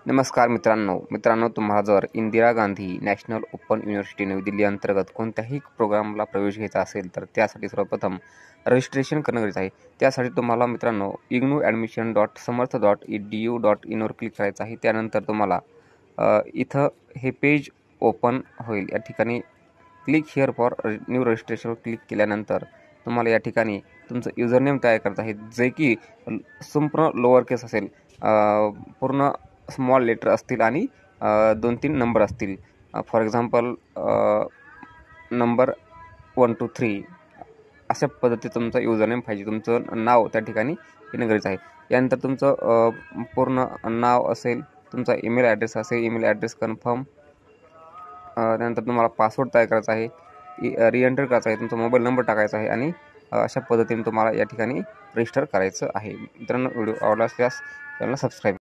नमस्कार मित्रांनो तुम्हाला जर Indira Gandhi national open university Navi Delhi अंतर्गत कोणत्याही प्रोग्रामला प्रवेश घ्यायचा असेल तर त्यासाठी सर्वप्रथम रजिस्ट्रेशन करणं गरजेचं आहे। त्यासाठी तुम्हाला मित्रांनो ignuadmission.samarth.edu.in वर क्लिक करायचं आहे। त्यानंतर तुम्हाला इथं हे पेज ओपन होईल। या ठिकाणी क्लिक हिअर फॉर न्यू रजिस्ट्रेशनवर क्लिक केल्यानंतर तुम्हाला या ठिकाणी तुमचं युजरनेम तयार करायचं आहे, जे की संपूर्ण लोअर केस असेल, पूर्ण स्मॉल लेटर असतील आणि 2-3 नंबर असतील। फॉर एक्झाम्पल नंबर 1 2 3 अशा पद्धतीचं तुमचं युजरनेम पाहिजे। तुमचं नाव त्या ठिकाणी येणं गरजेचं आहे। यानंतर तुमचं पूर्ण नाव असेल, तुमचा ईमेल ॲड्रेस असेल, ईमेल ॲड्रेस कन्फर्म। त्यानंतर तुम्हाला पासवर्ड तयार करायचा आहे, रिएंटर करायचा आहे, तुमचा मोबाईल नंबर टाकायचा आहे आणि अशा पद्धतीने तुम्हाला या ठिकाणी रजिस्टर करायचं आहे। मित्रांनो, व्हिडिओ आवडला असल्यास चॅनलला सबस्क्राईब